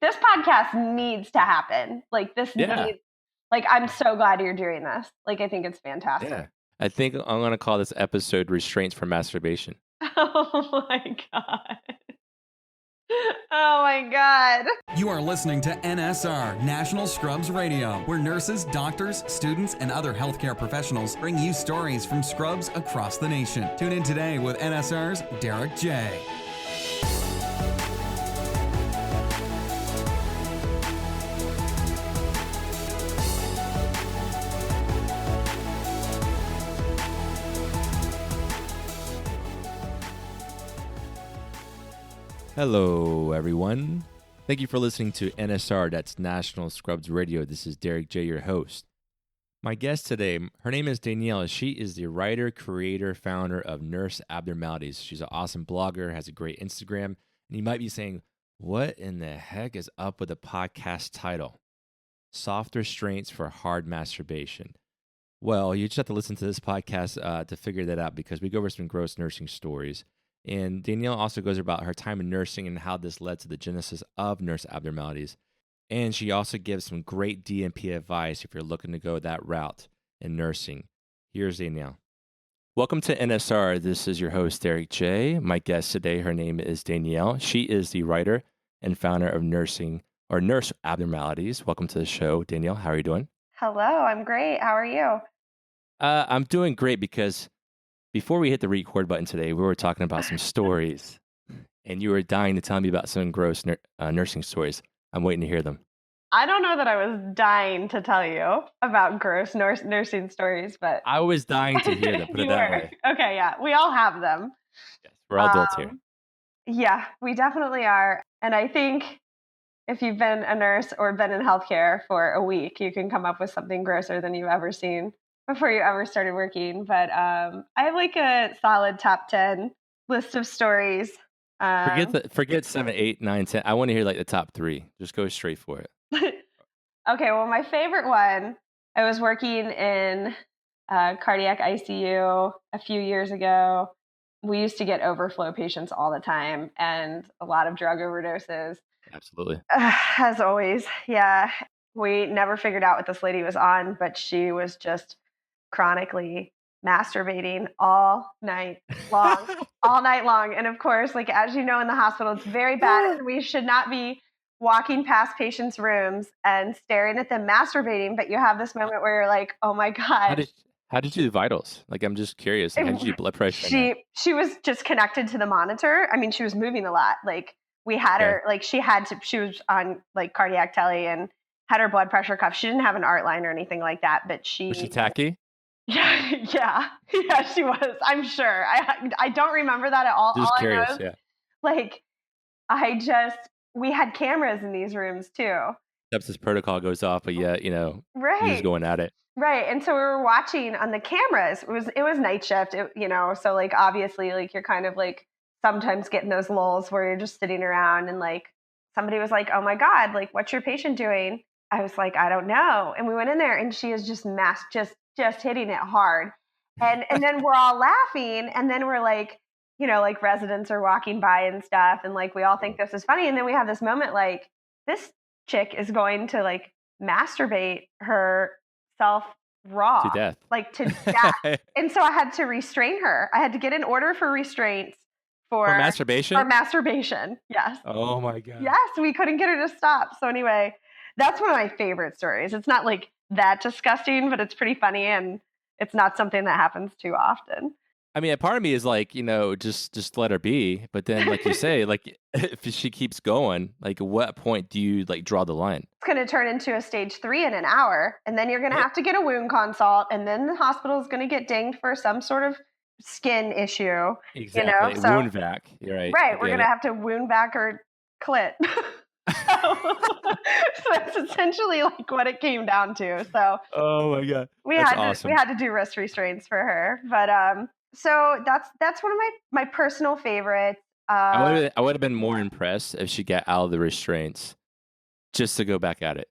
this podcast needs to happen. Like this needs, like, I'm so glad you're doing this. Like, I think it's fantastic. Yeah. I think I'm going to call this episode Restraints for Masturbation. Oh my God. Oh my God. You are listening to NSR, National Scrubs Radio, where nurses, doctors, students, and other healthcare professionals bring you stories from scrubs across the nation. Tune in today with NSR's Derek J. Hello, everyone. Thank you for listening to NSR, that's National Scrubs Radio. This is Derek J., your host. My guest today, her name is Danielle. She is the writer, creator, founder of Nurse Abnormalities. She's an awesome blogger, has a great Instagram. And you might be saying, what in the heck is up with the podcast title? Soft Restraints for Hard Masturbation. Well, you just have to listen to this podcast to figure that out, because we go over some gross nursing stories. And Danielle also goes about her time in nursing and how this led to the genesis of Nurse Abnormalities. And she also gives some great DNP advice if you're looking to go that route in nursing. Here's Danielle. Welcome to NSR. This is your host, Derek J. My guest today, her name is Danielle. She is the writer and founder of Nurse Abnormalities. Welcome to the show, Danielle. How are you doing? Hello, I'm great. How are you? I'm doing great, because before we hit the record button today, we were talking about some stories, and you were dying to tell me about some gross nursing stories. I'm waiting to hear them. I don't know that I was dying to tell you about gross nursing stories, but I was dying to hear them. Put it that way. Okay, yeah. We all have them. Yes, we're all adults here. Yeah, we definitely are. And I think if you've been a nurse or been in healthcare for a week, you can come up with something grosser than you've ever seen before you ever started working. But I have like a solid top 10 list of stories. Forget 7, 8, 9, 10. I want to hear like the top 3. Just go straight for it. Okay, well, my favorite one, I was working in cardiac ICU a few years ago. We used to get overflow patients all the time and a lot of drug overdoses. Absolutely. As always, yeah. We never figured out what this lady was on, but she was just chronically masturbating all night long, all night long. And of course, like, as you know, in the hospital, it's very bad. And we should not be walking past patients' rooms and staring at them masturbating. But you have this moment where you're like, oh my God. How did you do vitals? Like, I'm just curious. How did you do blood pressure? She was just connected to the monitor. I mean, she was moving a lot. Like, we had her, like, she was on like cardiac tele and had her blood pressure cuff. She didn't have an art line or anything like that, but Was she tacky? Yeah, she was. I'm sure. I don't remember that at all. Just all curious, I know is, we had cameras in these rooms too. Sepsis protocol goes off, but yeah, right. He was going at it. Right, and so we were watching on the cameras. It was night shift, so like obviously like you're kind of like sometimes getting those lulls where you're just sitting around and like somebody was like, oh my God, like what's your patient doing? I was like, I don't know. And we went in there and she is just just hitting it hard. And then we're all laughing. And then we're like, like residents are walking by and stuff. And like, we all think this is funny. And then we have this moment, like, this chick is going to like masturbate herself raw. To death. Like to death. And so I had to restrain her. I had to get an order for restraints for masturbation? For masturbation. Yes. Oh my God. Yes. We couldn't get her to stop. So anyway, that's one of my favorite stories. It's not like that disgusting, but it's pretty funny, and it's not something that happens too often. I mean, a part of me is like, just let her be. But then, like you say, like if she keeps going, like at what point do you like draw the line? It's going to turn into a stage 3 in an hour, and then you're going to have to get a wound consult, and then the hospital is going to get dinged for some sort of skin issue. Exactly. So, wound vac. You're right. Right. We're going to have to wound vac her clit. So that's essentially like what it came down to. So oh my God, we had to do wrist restraints for her. But so that's one of my personal favorites. I would have been more impressed if she got out of the restraints just to go back at it.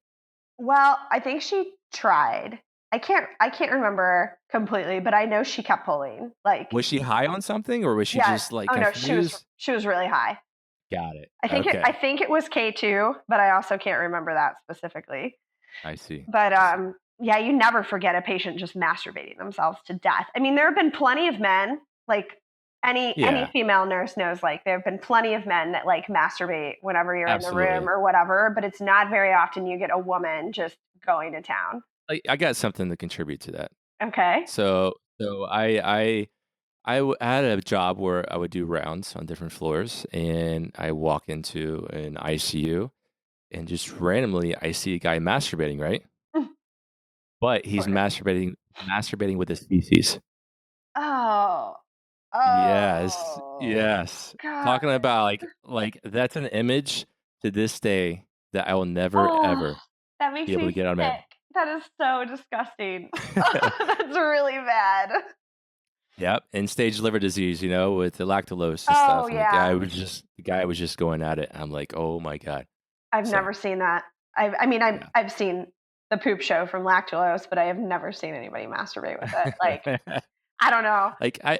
Well, I think she tried. I can't remember completely, but I know she kept pulling. Like, was she high on something, or was she just like confused? No, she was really high. Got it. I Okay. think it was K2, but I also can't remember that specifically. I see. But I see. yeah, you never forget a patient just masturbating themselves to death. I mean, there have been plenty of men, like any Yeah, female nurse knows, like there have been plenty of men that like masturbate whenever you're in the room absolutely. or whatever, but it's not very often you get a woman just going to town. Like, I got something to contribute to that. Okay. So I had a job where I would do rounds on different floors, and I walk into an ICU, and just randomly I see a guy masturbating, right? But he's Sort of. masturbating with his feces. Oh. Yes, Oh. yes. God. Talking about like that's an image to this day that I will never Oh, ever that makes be able me to get out of my sick. That is so disgusting. That's really bad. Yep, and stage liver disease, with the lactulose and Oh stuff, and yeah. the guy was just going at it. I'm like, oh my god. I've So never seen that. I mean, yeah. I've seen the poop show from Lactulose, but I have never seen anybody masturbate with it. Like, I don't know. Like I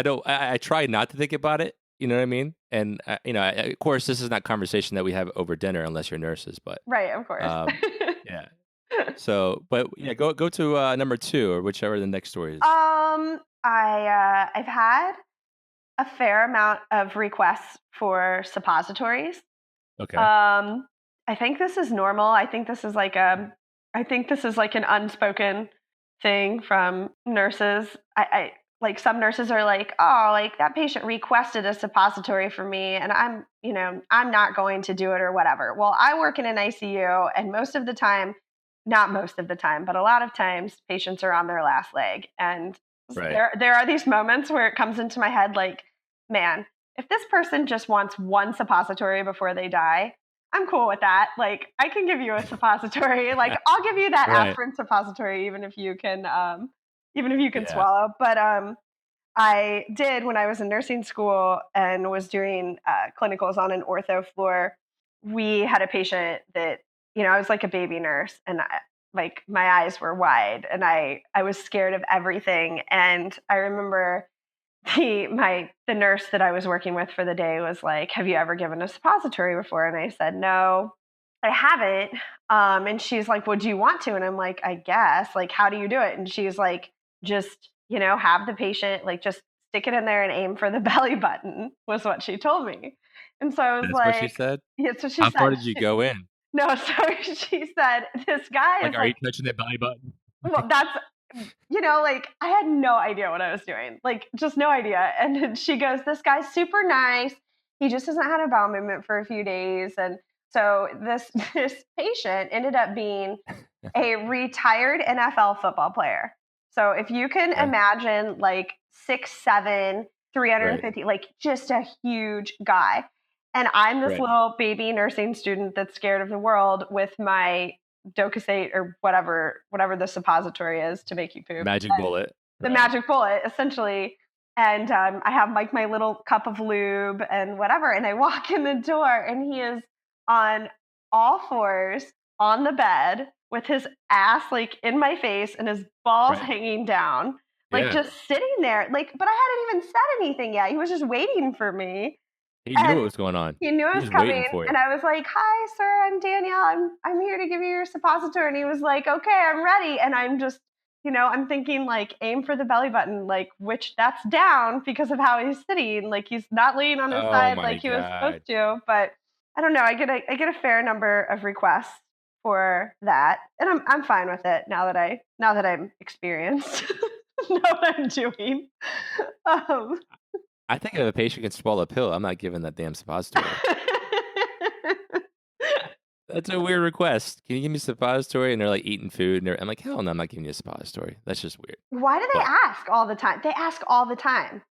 don't. I try not to think about it. You know what I mean? And of course, this is not conversation that we have over dinner unless you're nurses. But Right, of course. yeah. So, but yeah, go to number 2 or whichever the next story is. I've had a fair amount of requests for suppositories. Okay. I think this is normal. I think this is like an unspoken thing from nurses. I like some nurses are like, oh, like that patient requested a suppository for me, and I'm not going to do it or whatever. Well, I work in an ICU, and most of the time, not most of the time, but a lot of times, patients are on their last leg, and Right. there are these moments where it comes into my head, like, man, if this person just wants one suppository before they die, I'm cool with that. Like, I can give you a suppository. Like, I'll give you that Right. aspirin suppository, even if you can Yeah. swallow. But I did when I was in nursing school and was doing clinicals on an ortho floor. We had a patient that, I was like a baby nurse, and like my eyes were wide, and I was scared of everything. And I remember the nurse that I was working with for the day was like, "Have you ever given a suppository before?" And I said, "No, I haven't." And she's like, "Well, do you want to?" And I'm like, "I guess. Like, how do you do it?" And she's like, "Just, have the patient like just stick it in there and aim for the belly button," was what she told me. And so I was That's what she like, said. "Yeah." So she How far said, did you go in? "No." So she said, "This guy Like, is are you like." touching that belly button? Well, that's, like I had no idea what I was doing, like just no idea. And then she goes, "This guy's super nice. He just hasn't had a bowel movement for a few days." And so this patient ended up being a retired NFL football player. So if you can Okay. imagine, like 6'7", 350, Right. like just a huge guy. And I'm this Right. little baby nursing student that's scared of the world with my Docusate or whatever the suppository is to make you poop. Magic And bullet. the Right. magic bullet, essentially. And I have like my little cup of lube and whatever. And I walk in the door, and he is on all fours on the bed with his ass like in my face and his balls Right. hanging down, like Yeah. just sitting there. Like, but I hadn't even said anything yet. He was just waiting for me. He knew what And was going on. he knew I He was was waiting coming, for it. and I was like, "Hi, sir. I'm Danielle. I'm here to give you your suppository." And he was like, "Okay, I'm ready." And I'm just, I'm thinking like, aim for the belly button, like which that's down because of how he's sitting. Like he's not laying on his Oh side my like he was god. supposed to. But I don't know. I get a fair number of requests for that, and I'm fine with it now that I'm experienced, know what I'm doing. Um, I think if a patient can swallow a pill, I'm not giving that damn suppository. That's a weird request. Can you give me a suppository? And they're like eating food, and I'm like, hell no, I'm not giving you a suppository. That's just weird. Why do they But ask all the time? They ask all the time.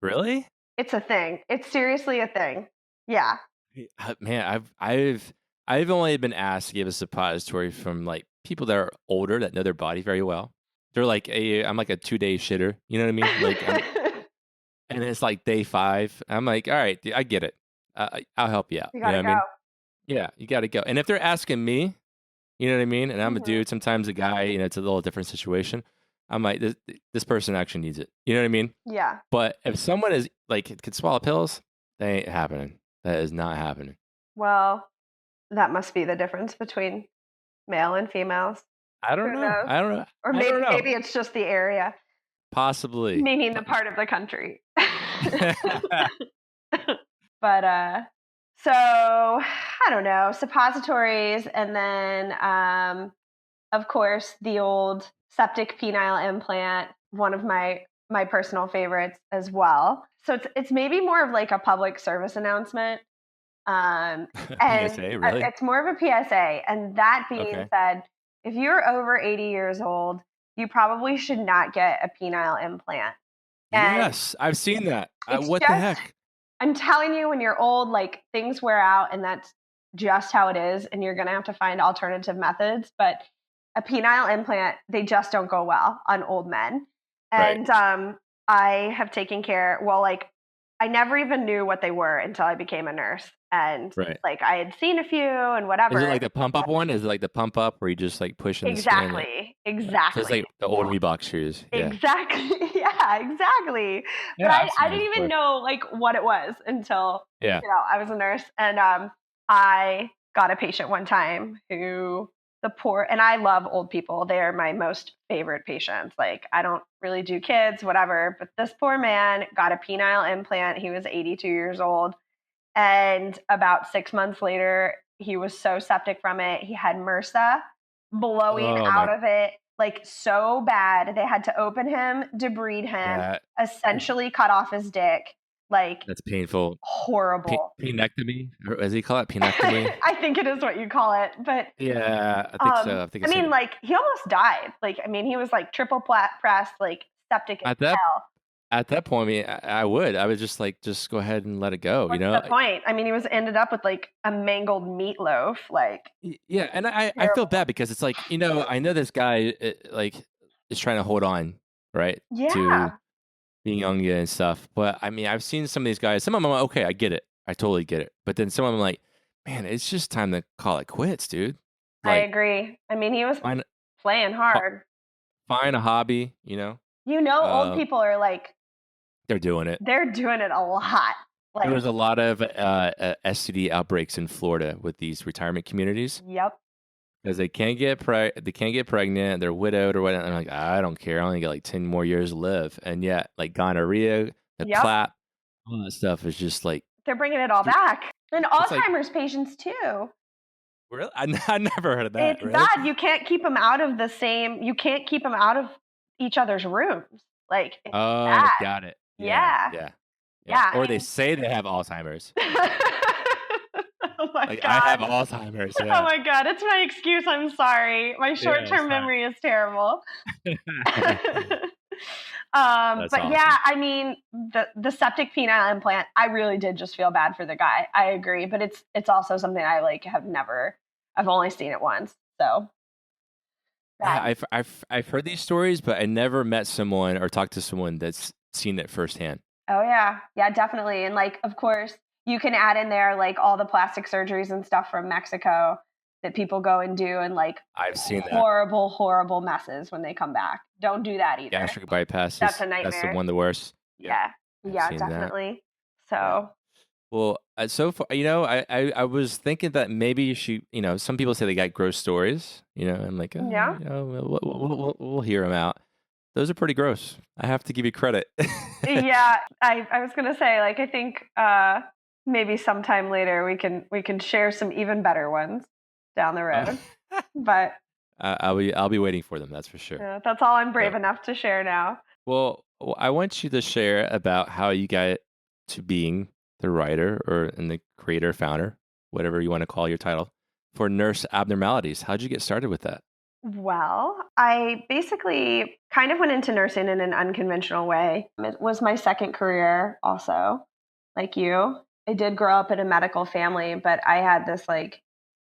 really, It's a thing. It's seriously a thing. Yeah. man, I've only been asked to give a suppository from like people that are older that know their body very well. They're like, I'm like a 2-day shitter. You know what I mean? Like, and it's like day 5. I'm like, all right, I get it. I'll help you out. You You know gotta what I go. mean? Yeah, you got to go. And if they're asking me, you know what I mean? And I'm a Mhm. dude, sometimes a guy, it's a little different situation. I'm like, this person actually needs it. You know what I mean? Yeah. But if someone is like could swallow pills, they ain't happening. That is not happening. Well, that must be the difference between male and females. I don't Who know. knows? I don't know. Or I maybe don't know. maybe it's just the area, Possibly. meaning the part of the country. But so I don't know, suppositories, and then of course the old septic penile implant, one of my personal favorites as well. So it's maybe more of like a public service announcement. And PSA, really? it's more of a PSA. And that being Okay. said, if you're over 80 years old, you probably should not get a penile implant. And Yes, I've seen that. it's What the just, heck? I'm telling you, when you're old, like things wear out, and that's just how it is. And you're going to have to find alternative methods. But a penile implant, they just don't go well on old men. Right. And I have taken care, well, like I never even knew what they were until I became a nurse. And Right. like I had seen a few and whatever. Is it like the pump up one? Is it like the pump up where you just like push in the skin? Exactly. So it's like the old Reebok shoes. Yeah. Exactly. Yeah, exactly. Yeah, But I've I seen didn't those even before. know like what it was until Yeah. I was a nurse. And I got a patient one time who and I love old people. They are my most favorite patients. Like I don't really do kids, whatever. But this poor man got a penile implant. He was 82 years old. And about 6 months later, he was so septic from it. He had MRSA blowing out of it, like so bad. They had to open him, debride him, essentially cut off his dick. Like that's painful. Horrible. Penectomy? Or as he call it, penectomy? I think it is what you call it. But yeah, I think so. I mean, like he almost died. Like, I mean, he was like triple pressed, like septic as hell. At that point, I would just go ahead and let it go. What's the point? I mean, he ended up with like a mangled meatloaf. Like, yeah, and I feel bad because it's like, I know this guy like is trying to hold on, right? Yeah. To being young and stuff. But I mean, I've seen some of these guys. Some of them, I'm like, okay, I get it. I totally get it. But then some of them, like, man, it's just time to call it quits, dude. Like, I agree. I mean, he was playing hard. Find a hobby, old people are like, they're doing it. They're doing it a lot. Like, there was a lot of STD outbreaks in Florida with these retirement communities. Yep. Because they can't get pregnant, they're widowed or whatnot. I'm like, I don't care. I only get like 10 more years to live. And yet, like gonorrhea, the clap, all that stuff is just like they're bringing it all back. And Alzheimer's patients too. Really? I never heard of that. It's bad. You can't keep them out of you can't keep them out of each other's rooms. Like, it's bad. Got it. Yeah. Or they say they have Alzheimer's. Oh my God. I have Alzheimer's. Yeah. Oh my God. It's my excuse. I'm sorry. My short-term memory is terrible. But awesome. Yeah, I mean, the septic penile implant, I really did just feel bad for the guy. I agree. But it's also something I like I've only seen it once. So yeah, I've heard these stories, but I never met someone or talked to someone that's seen it firsthand. Oh yeah. Yeah, definitely. And like, of course, you can add in there like all the plastic surgeries and stuff from Mexico that people go and do, and like I've seen horrible messes when they come back. Don't do that either. Gastric bypasses. That's a nightmare. That's the one of the worst. Yeah, definitely. That. So. Well, so far, I was thinking that maybe some people say they got gross stories, and like, we'll hear them out. Those are pretty gross. I have to give you credit. Yeah, I was gonna say, like, I think maybe sometime later we can share some even better ones down the road. But I'll be waiting for them. That's for sure. Yeah, that's all I'm brave enough to share now. Well, I want you to share about how you got to being the writer and the creator, founder, whatever you want to call your title, for Nurse Abnormalities. How'd you get started with that? Well, I basically kind of went into nursing in an unconventional way. It was my second career also, like you. I did grow up in a medical family, but I had this like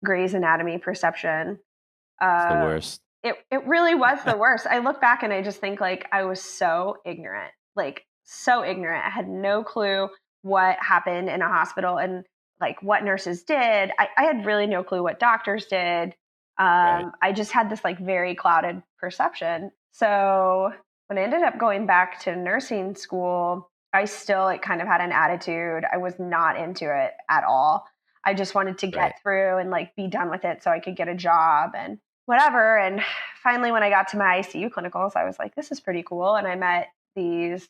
Grey's Anatomy perception. It's the worst. It really was the worst. I look back and I just think like I was so ignorant, like so ignorant. I had no clue what happened in a hospital and like what nurses did. I had really no clue what doctors did. Right. I just had this like very clouded perception. So when I ended up going back to nursing school, I still like kind of had an attitude. I was not into it at all. I just wanted to get through and like be done with it so I could get a job and whatever. And finally, when I got to my ICU clinicals, I was like, this is pretty cool. And I met these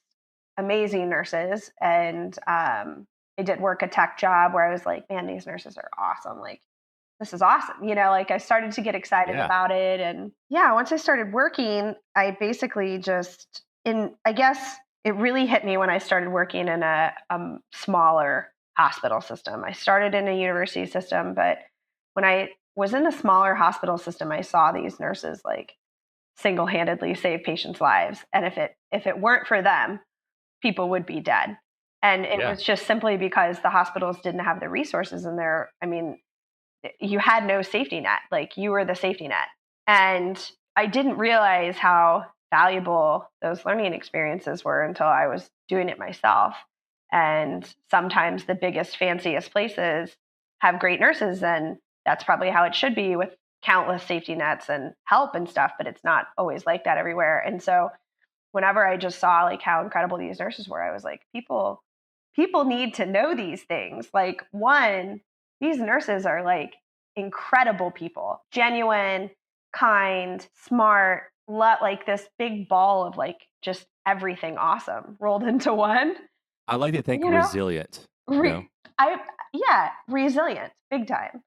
amazing nurses, and I did work a tech job where I was like, man, these nurses are awesome. Like, this is awesome. Like I started to get excited about it. And yeah, once I started working, I basically I guess it really hit me when I started working in a smaller hospital system. I started in a university system, but when I was in a smaller hospital system, I saw these nurses like single-handedly save patients' lives. And if it weren't for them, people would be dead. And it was just simply because the hospitals didn't have the resources in there. I mean, you had no safety net. Like, you were the safety net. And I didn't realize how valuable those learning experiences were until I was doing it myself. And sometimes the biggest, fanciest places have great nurses, and that's probably how it should be, with countless safety nets and help and stuff, but it's not always like that everywhere. And so whenever I just saw like how incredible these nurses were, I was like, people need to know these things. Like, one, these nurses are like incredible people, genuine, kind, smart, like this big ball of like just everything awesome rolled into one. I like to think resilient. Resilient, big time.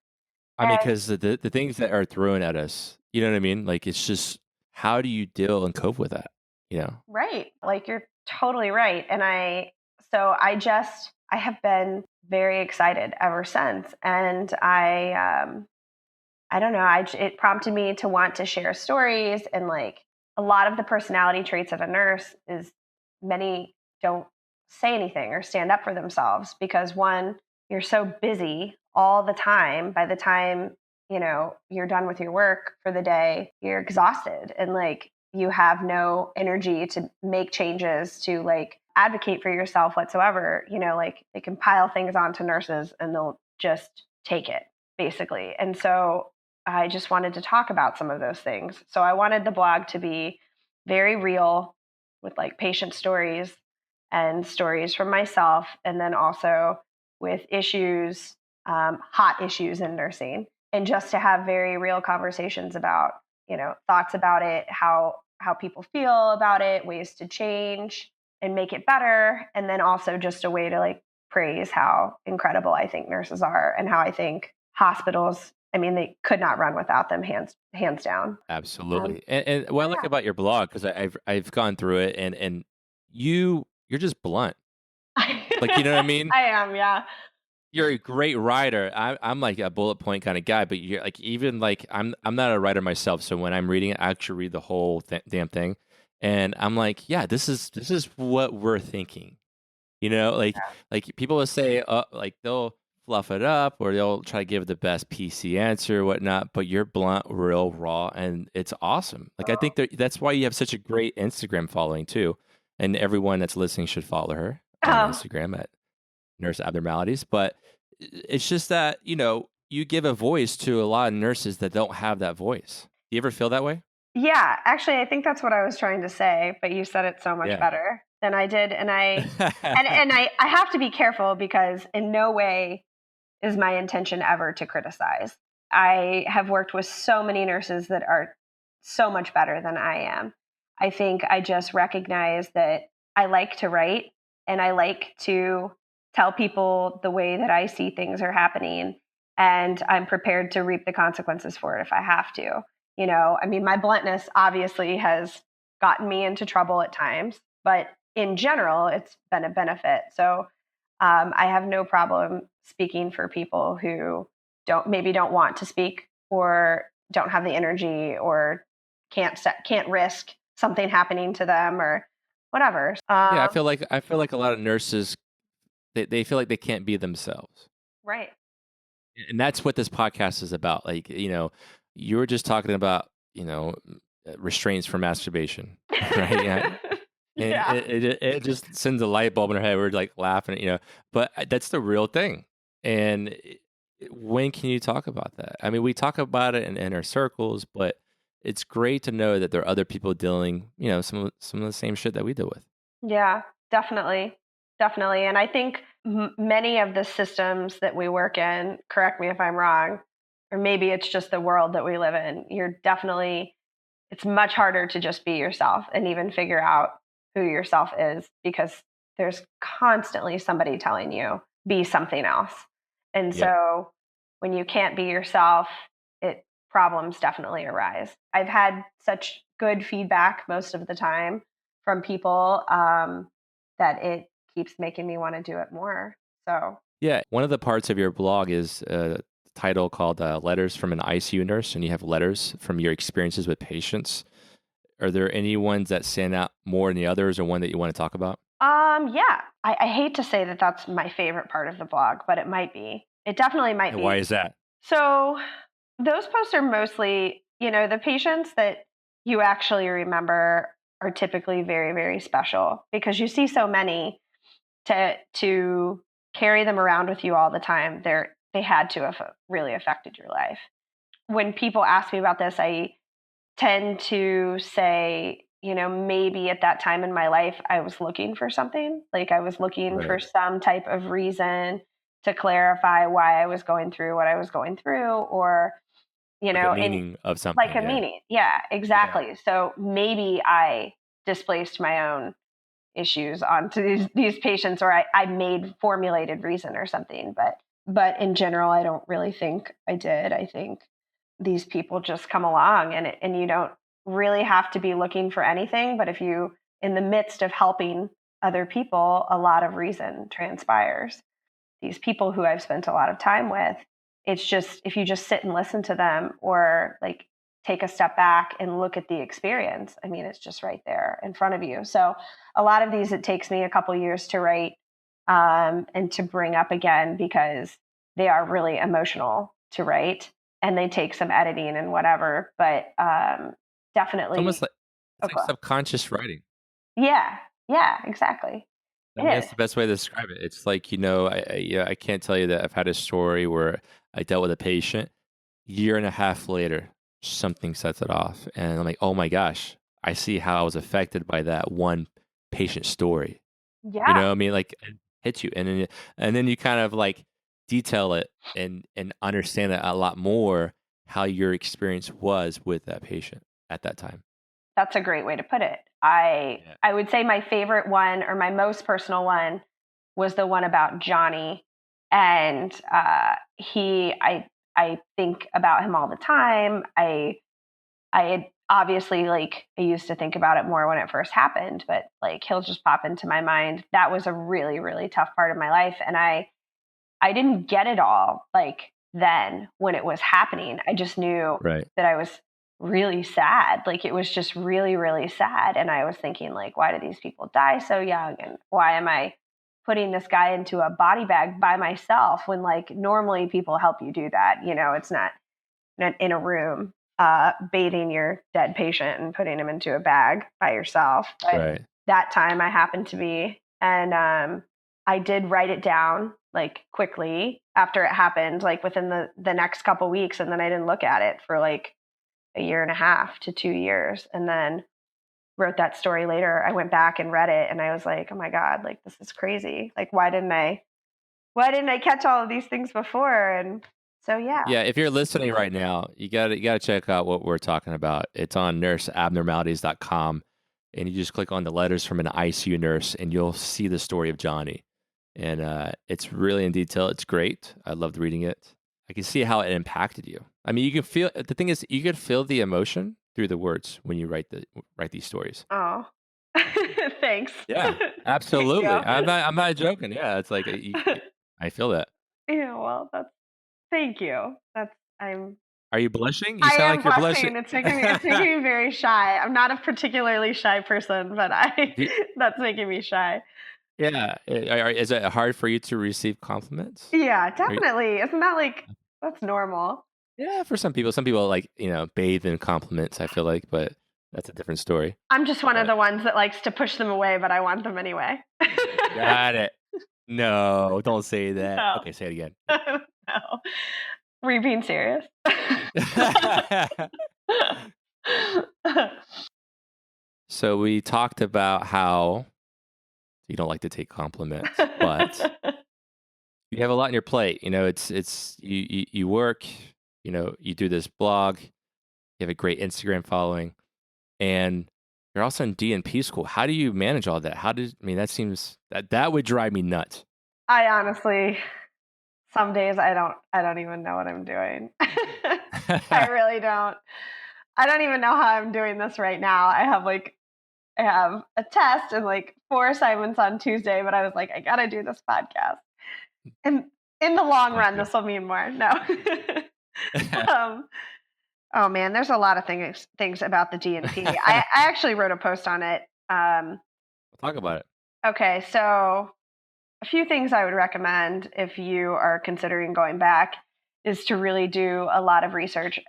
I mean, because the things that are thrown at us, you know what I mean? Like, it's just, how do you deal and cope with that? Right. Like, you're totally right. And I have been very excited ever since. And I don't know, it prompted me to want to share stories. And like, a lot of the personality traits of a nurse is, many don't say anything or stand up for themselves because, one, you're so busy all the time. By the time, you're done with your work for the day, you're exhausted, and like, you have no energy to make changes, to like advocate for yourself whatsoever. Like, they can pile things onto nurses and they'll just take it, basically. And so I just wanted to talk about some of those things. So I wanted the blog to be very real, with like patient stories and stories from myself, and then also with issues, hot issues in nursing, and just to have very real conversations about, thoughts about it, how people feel about it, ways to change and make it better. And then also just a way to like praise how incredible I think nurses are, and how I think hospitals, I mean, they could not run without them, hands down. Absolutely. And what I like about your blog, because I've gone through it, and you're just blunt. Like, you know what I mean? I am, yeah. You're a great writer. I'm like a bullet point kind of guy, but you're like, even like, I'm not a writer myself. So when I'm reading it, I actually read the whole damn thing, and I'm like, yeah, this is what we're thinking. Like people will say, like, they'll fluff it up, or they'll try to give the best PC answer or whatnot, but you're blunt, real, raw, and it's awesome. Like, I think that's why you have such a great Instagram following too, and everyone that's listening should follow her on Instagram at Nurse Abnormalities. But it's just that, you give a voice to a lot of nurses that don't have that voice. Do you ever feel that way? Yeah, actually, I think that's what I was trying to say, but you said it so much better than I did. And I have to be careful, because in no way is my intention ever to criticize. I have worked with so many nurses that are so much better than I am. I think I just recognize that I like to write, and I like to tell people the way that I see things are happening, and I'm prepared to reap the consequences for it if I have to. I mean, my bluntness obviously has gotten me into trouble at times, but in general, it's been a benefit. So I have no problem speaking for people who don't want to speak, or don't have the energy, or can't risk something happening to them or whatever. Yeah, I feel like a lot of nurses, they feel like they can't be themselves. Right. And that's what this podcast is about. Like, you were just talking about, restraints from masturbation, right? Yeah. And yeah. It just sends a light bulb in our head. We're like laughing, but that's the real thing. And when can you talk about that? I mean, we talk about it in our circles, but it's great to know that there are other people dealing, some of the same shit that we deal with. Yeah, definitely. definitely. And I think many of the systems that we work in, correct me if I'm wrong, or maybe it's just the world that we live in, it's much harder to just be yourself and even figure out who yourself is, because there's constantly somebody telling you be something else. And Yep. so when you can't be yourself, problems definitely arise. I've had such good feedback most of the time from people that it keeps making me want to do it more. So yeah, one of the parts of your blog is a title called Letters from an ICU Nurse, and you have letters from your experiences with patients. Are there any ones that stand out more than the others, or one that you want to talk about? Yeah, I hate to say that that's my favorite part of the blog, but it might be. It definitely might be. Why is that? So those posts are mostly, the patients that you actually remember are typically very, very special, because you see so many to carry them around with you all the time. They had to have really affected your life. When people ask me about this, I tend to say, maybe at that time in my life, I was looking for something. Like I was looking for some type of reason to clarify why I was going through what I was going through, or, like a meaning of something. Like a meaning. Yeah, exactly. Yeah. So maybe I displaced my own issues onto these patients, or I made formulated reason or something. But in general, I don't really think I did. I think these people just come along, and you don't really have to be looking for anything. But if you, in the midst of helping other people, a lot of reason transpires. These people who I've spent a lot of time with, it's just, if you just sit and listen to them, or like take a step back and look at the experience, I mean, it's just right there in front of you. So a lot of these, it takes me a couple years to write and to bring up again, because they are really emotional to write, and they take some editing and whatever, but definitely. It's almost like subconscious writing. Yeah, exactly. I mean, that's the best way to describe it. It's like, I can't tell you that I've had a story where I dealt with a patient, year and a half later, something sets it off. And I'm like, oh my gosh, I see how I was affected by that one patient story. Yeah. You know what I mean? Like, it hits you. And then you kind of like detail it and understand it a lot more, how your experience was with that patient at that time. That's a great way to put it. I would say my favorite one, or my most personal one, was the one about Johnny. And I think about him all the time. I had obviously, like, I used to think about it more when it first happened, but like, he'll just pop into my mind. That was a really, really tough part of my life. And I didn't get it all like then when it was happening. I just knew that I was really sad. Like, it was just really, really sad. And I was thinking, like, why do these people die so young? And why am I putting this guy into a body bag by myself, when like normally people help you do that? It's not in a room bathing your dead patient and putting him into a bag by yourself. But that time I happened to be, and I did write it down like quickly after it happened, like within the next couple weeks. And then I didn't look at it for like a year and a half to 2 years, and then wrote that story later. I went back and read it, and I was like, oh my God, like, this is crazy. Like, why didn't I catch all of these things before? And so, yeah. Yeah. If you're listening right now, you gotta check out what we're talking about. It's on nurseabnormalities.com, and you just click on the Letters from an ICU Nurse, and you'll see the story of Johnny. And it's really in detail. It's great. I loved reading it. I can see how it impacted you. I mean, you can feel, the thing is, you can feel the emotion through the words when you write these stories. Oh, thanks. Yeah, absolutely. I'm not joking. Yeah, it's like I feel that. Yeah, well, thank you. Are you blushing? You sound like you're blushing. It's making me very shy. I'm not a particularly shy person, but that's making me shy. Yeah. Is it hard for you to receive compliments? Yeah, definitely. Isn't that like, that's normal? Yeah, for some people. Some people like, bathe in compliments, I feel like, but that's a different story. I'm just one of the ones that likes to push them away, but I want them anyway. Got it. No, don't say that. No. Okay, say it again. No. Were you being serious? So we talked about how You don't like to take compliments, but you have a lot on your plate. It's you work, you do this blog, you have a great Instagram following, and you're also in DNP school. How do you manage all that? That seems that would drive me nuts. I honestly, some days I don't even know what I'm doing. I really don't. I don't even know how I'm doing this right now. I have a test and 4 assignments on Tuesday, but I was like, I got to do this podcast. And in the long run, this will mean more. No. Oh man, there's a lot of things about the DNP. I actually wrote a post on it. We'll talk about it. Okay, so a few things I would recommend if you are considering going back is to really do a lot of research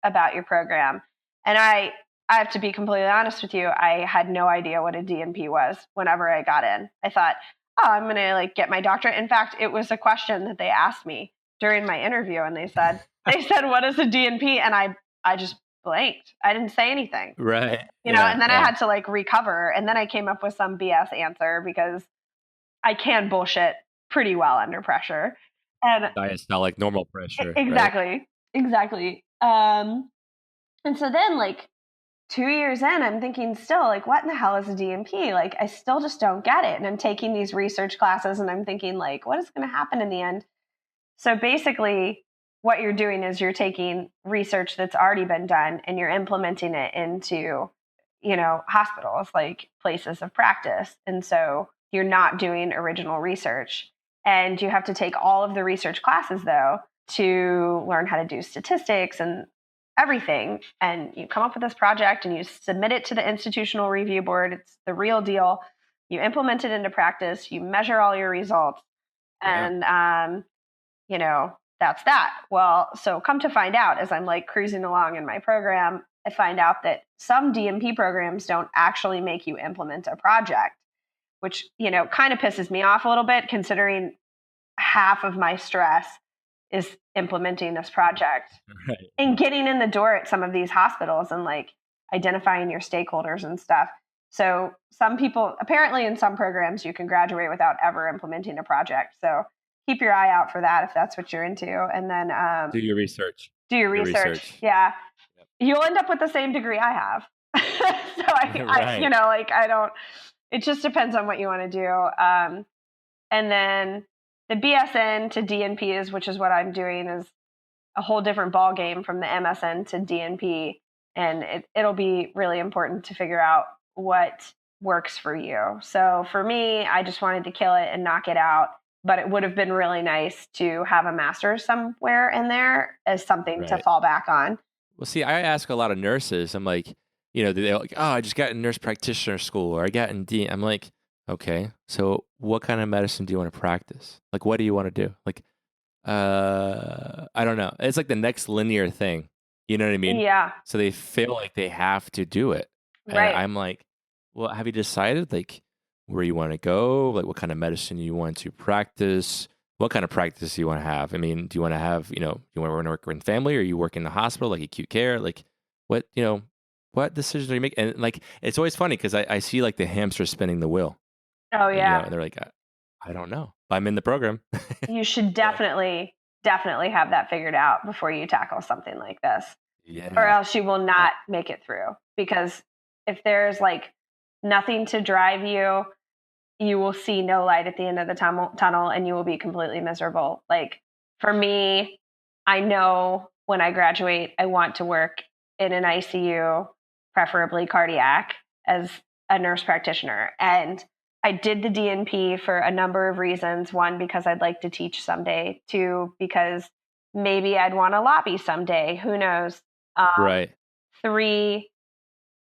about your program. And I have to be completely honest with you. I had no idea what a DNP was whenever I got in. I thought, oh, I'm going to get my doctorate. In fact, it was a question that they asked me during my interview, and they said, what is a DNP? And I just blanked. I didn't say anything. Right. And then I had to recover. And then I came up with some BS answer because I can bullshit pretty well under pressure. And it's not like normal pressure. Exactly. Right? Exactly. And so then 2 years in, I'm thinking still what in the hell is a DNP? I still just don't get it. And I'm taking these research classes and I'm thinking what is going to happen in the end? So basically what you're doing is you're taking research that's already been done and you're implementing it into, hospitals, places of practice. And so you're not doing original research. And you have to take all of the research classes, though, to learn how to do statistics and everything. And you come up with this project and you submit it to the institutional review board. It's the real deal. You implement it into practice. You measure all your results. And, that's that. Well, so come to find out, as I'm cruising along in my program, I find out that some DNP programs don't actually make you implement a project, which, kind of pisses me off a little bit, considering half of my stress is implementing this project and getting in the door at some of these hospitals and identifying your stakeholders and stuff. So some people, apparently in some programs, you can graduate without ever implementing a project. So keep your eye out for that if that's what you're into. And then do your research. Yeah. Yep. You'll end up with the same degree I have. So I don't, it just depends on what you want to do. And then the BSN to DNPs, which is what I'm doing, is a whole different ball game from the MSN to DNP. And it'll be really important to figure out what works for you. So for me, I just wanted to kill it and knock it out. But it would have been really nice to have a master's somewhere in there as something to fall back on. Well, see, I ask a lot of nurses. I'm like, they're like, oh, I just got in nurse practitioner school, or I got in D. I'm like, okay, so what kind of medicine do you want to practice? What do you want to do? I don't know. It's the next linear thing. You know what I mean? Yeah. So they feel like they have to do it. Right. And I'm like, well, have you decided where you want to go? What kind of medicine you want to practice? What kind of practice do you want to have? I mean, do you want to have, you want to work in family, or you work in the hospital, acute care? What decisions do you make? And it's always funny because I see the hamster spinning the wheel. Oh yeah. And they're like, I don't know. I'm in the program. You should definitely have that figured out before you tackle something like this. Yeah. Or else you will not make it through. Because if there's nothing to drive you, you will see no light at the end of the tunnel and you will be completely miserable. For me, I know when I graduate, I want to work in an ICU, preferably cardiac, as a nurse practitioner. And I did the DNP for a number of reasons. One, because I'd like to teach someday. Two, because maybe I'd want to lobby someday. Who knows? Right. Three,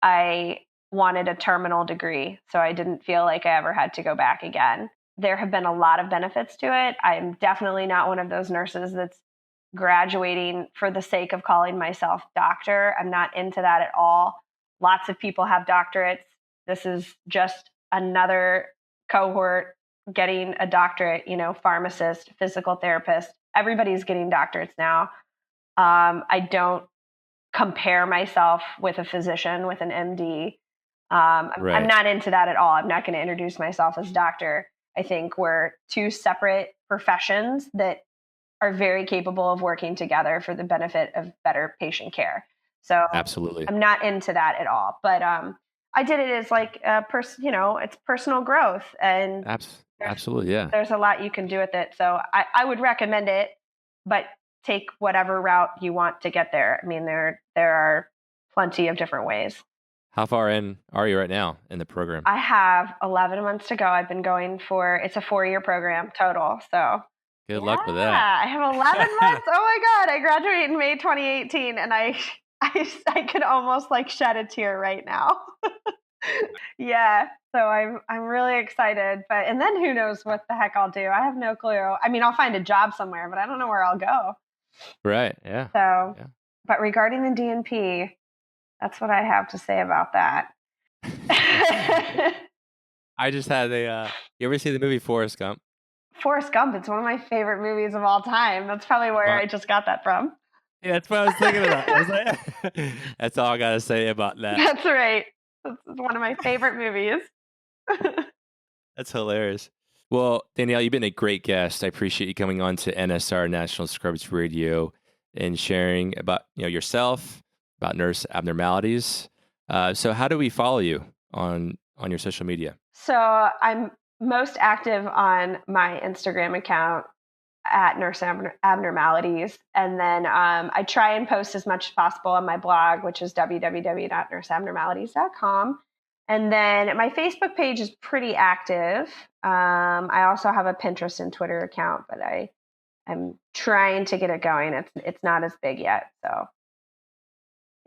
I wanted a terminal degree, so I didn't feel like I ever had to go back again. There have been a lot of benefits to it. I'm definitely not one of those nurses that's graduating for the sake of calling myself doctor. I'm not into that at all. Lots of people have doctorates. This is just another cohort getting a doctorate, pharmacist, physical therapist. Everybody's getting doctorates now. I don't compare myself with a physician, with an MD. I'm not into that at all. I'm not going to introduce myself as doctor. I think we're two separate professions that are very capable of working together for the benefit of better patient care. So absolutely, I'm not into that at all. But I did it as like a it's personal growth, and absolutely, yeah. There's a lot you can do with it. So I would recommend it, but take whatever route you want to get there. I mean, there are plenty of different ways. How far in are you right now in the program? I have 11 months to go. I've been going it's a 4-year program total. So good luck with that. I have 11 months. Oh my God. I graduated in May 2018 and I could almost like shed a tear right now. Yeah. So I'm really excited, and then who knows what the heck I'll do. I have no clue. I mean, I'll find a job somewhere, but I don't know where I'll go. Right. Yeah. So, But regarding the DNP, that's what I have to say about that. I just had you ever see the movie Forrest Gump? Forrest Gump, it's one of my favorite movies of all time. That's probably where I just got that from. Yeah, that's what I was thinking about. I was like, that's all I got to say about that. That's right. It's one of my favorite movies. That's hilarious. Well, Danielle, you've been a great guest. I appreciate you coming on to NSR National Scrubs Radio and sharing about yourself, about Nurse Abnormalities. So how do we follow you on your social media? So I'm most active on my Instagram account at Nurse Abnormalities. And then I try and post as much as possible on my blog, which is www.nurseabnormalities.com. And then my Facebook page is pretty active. I also have a Pinterest and Twitter account, but I'm trying to get it going. It's not as big yet. So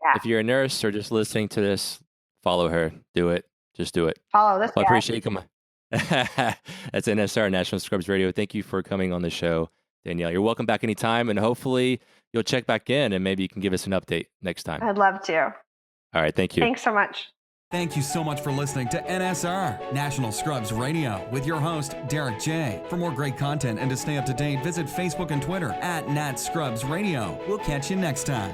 yeah. If you're a nurse or just listening to this, follow her. Do it. Just do it. Follow this. Well, I appreciate you coming. That's NSR National Scrubs Radio. Thank you for coming on the show, Danielle. You're welcome back anytime, and hopefully you'll check back in and maybe you can give us an update next time. I'd love to. All right. Thank you. Thanks so much. Thank you so much for listening to NSR, National Scrubs Radio, with your host, Derek J. For more great content and to stay up to date, visit Facebook and Twitter at Nat Scrubs Radio. We'll catch you next time.